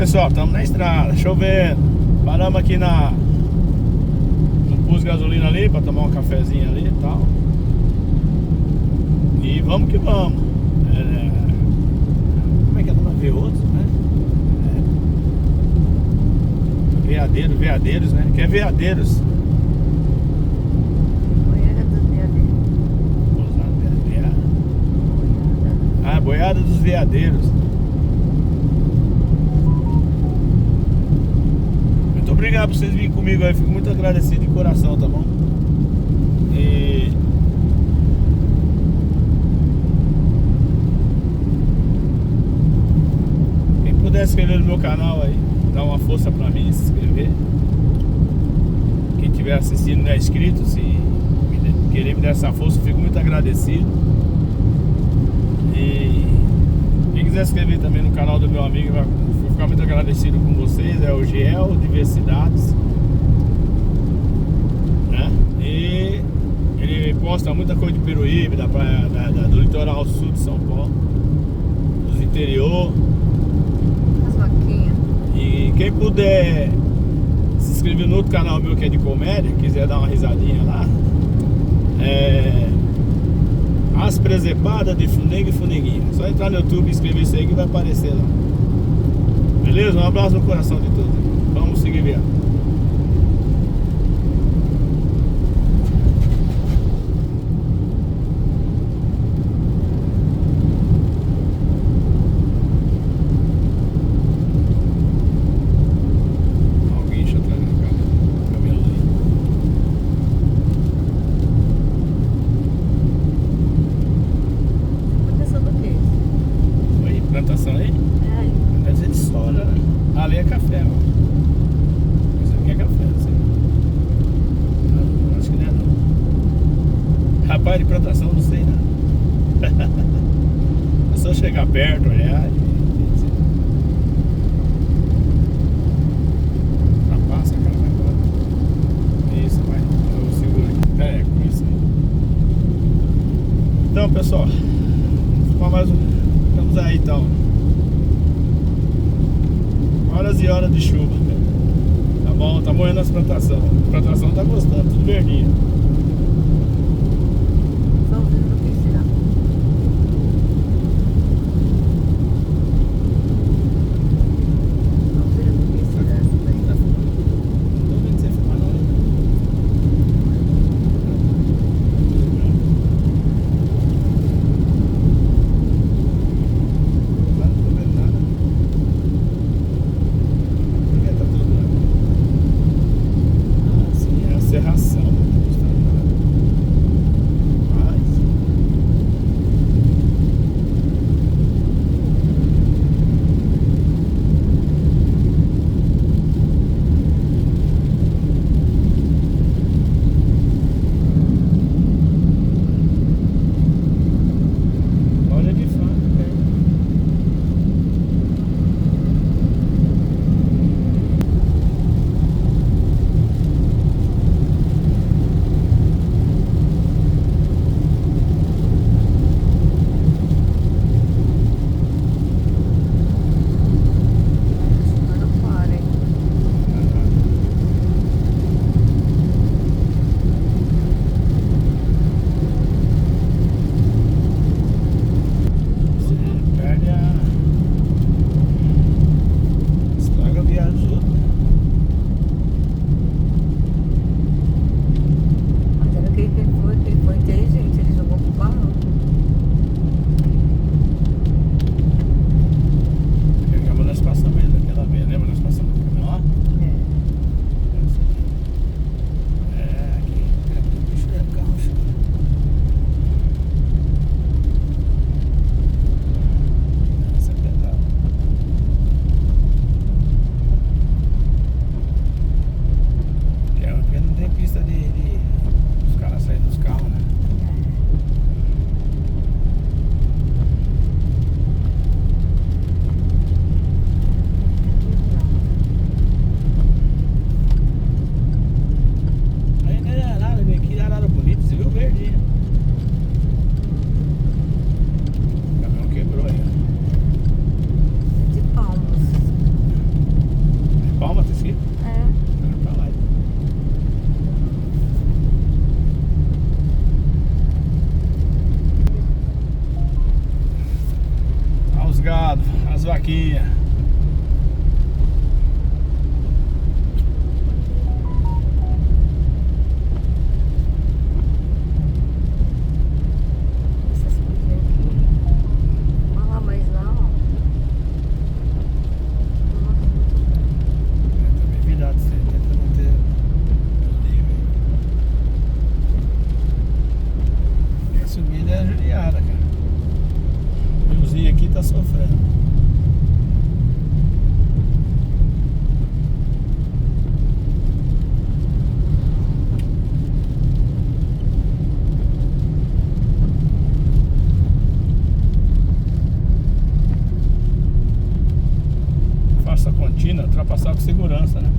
pessoal, estamos na estrada, chovendo. Paramos aqui no posto de gasolina ali para tomar um cafezinho ali e tal. E vamos que vamos. Como é que é? Não ver outros, né? Veadeiros, né? Que é Veadeiros. Boiada dos Veadeiros. Boiada dos Veadeiros. Muito obrigado por vocês virem comigo aí. Fico muito agradecido de coração, tá bom? E quem puder se inscrever no meu canal aí, dá uma força pra mim, se inscrever. Quem estiver assistindo e não é inscrito, se querer me dar essa força, eu fico muito agradecido. E quem quiser se inscrever também no canal do meu amigo, vou ficar muito agradecido com vocês. É o Giel Diversidades, né? E ele posta muita coisa de Peruíbe, da praia, do litoral sul de São Paulo, dos interior. As vaquinhas. E quem puder se inscrever no outro canal meu que é de comédia, quiser dar uma risadinha lá, As Presepadas de Funega e Funeguinha. Só entrar no YouTube e escrever isso aí que vai aparecer lá. Beleza? Um abraço no coração de todos. Vamos seguir viagem. Plantação aí? É. Deve ser de soja, né? Ali é café, ó. Isso aqui é café, não sei. Não, acho que não é não. Rapaz, de plantação não sei não. É só chegar perto, olhar e... Ultrapassa, cara, vai embora. Isso, vai. Eu seguro aqui. Com isso aí. Então, pessoal, vamos mais um... Estamos aí então. Horas e horas de chuva. Tá bom, tá morrendo as plantações. A plantação tá gostando, tudo verdinho. Só ouvindo o que será. Só ouvindo o que será essa daí. Não tô vendo você filmar não, né? Lá não tô vendo nada. Porque tá tudo branco. Ah, sim, é a serração. rotina, ultrapassar com segurança, né?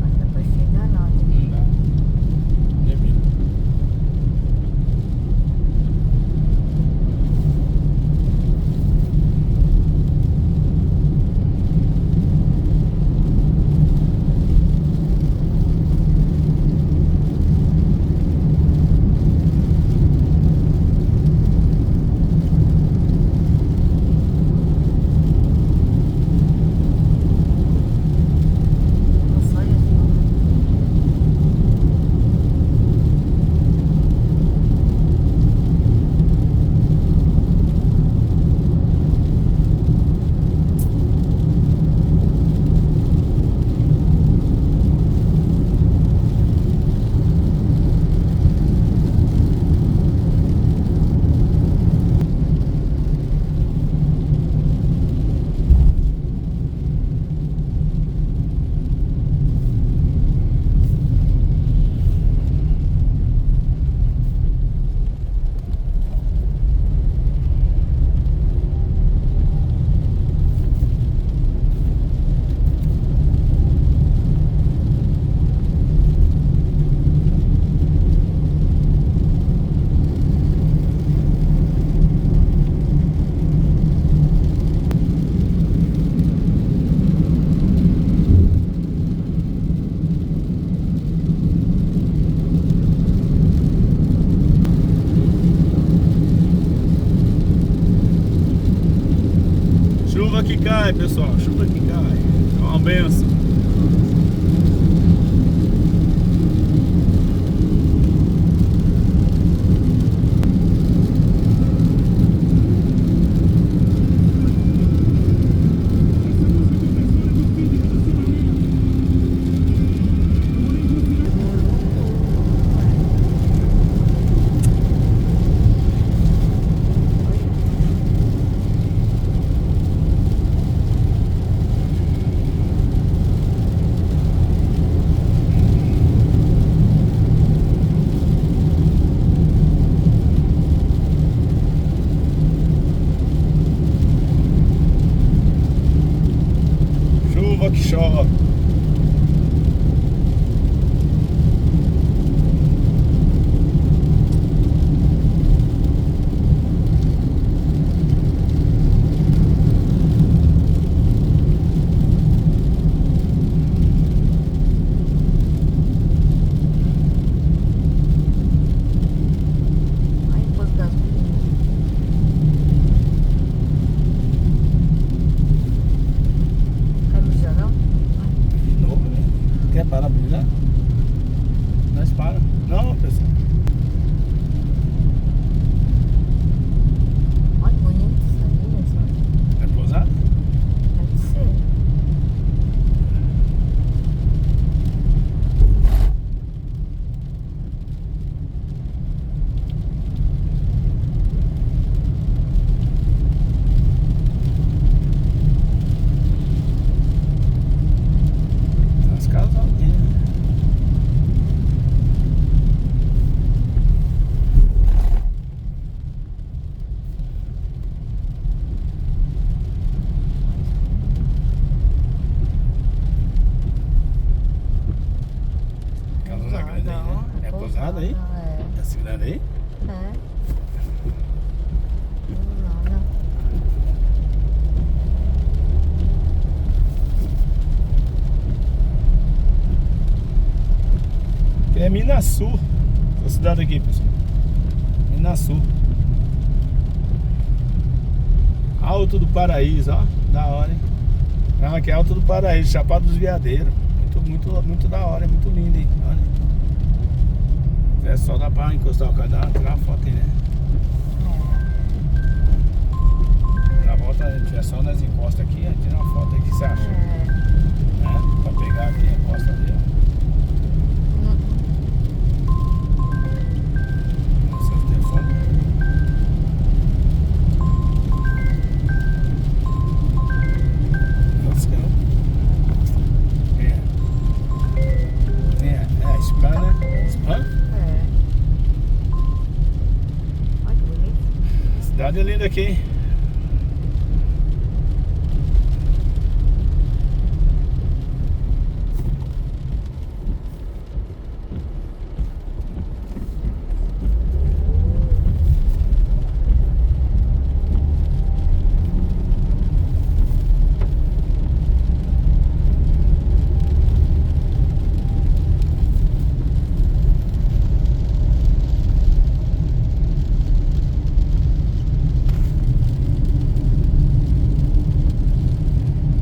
Mas dá pra chegar lá, né? Não dá. Devido. Não sai assim, não. Chuva que cai, pessoal, chuva que cai. É uma benção. Chuva que chove. Aí pôs gasolina. Quer mijar, não? De novo, né? Quer parar pra mijar? Nós para. Não, pessoal. Olha, bonito isso aí, né? Só É pousada? deve ser. Tem umas casas ali, né? Casona grande aí, né? É pousada aí? É. Essa grande aí? É. Pousada. Que é Minasul. Essa cidade aqui, pessoal. Minasul. Alto do Paraíso, ó. Da hora, hein? Não, aqui é Alto do Paraíso, Chapada dos Veadeiros. Muito da hora, é muito lindo, hein? Olha. É só dá pra encostar o carro, tirar uma foto aí, né? Na volta, a gente é só nas encostas aqui, tira uma foto aí, o que você acha? É, pra pegar aqui a encosta ali, ó. Seu telefone. Nossa, que não. É, spam, né? Spam? É. cidade é linda aqui, hein?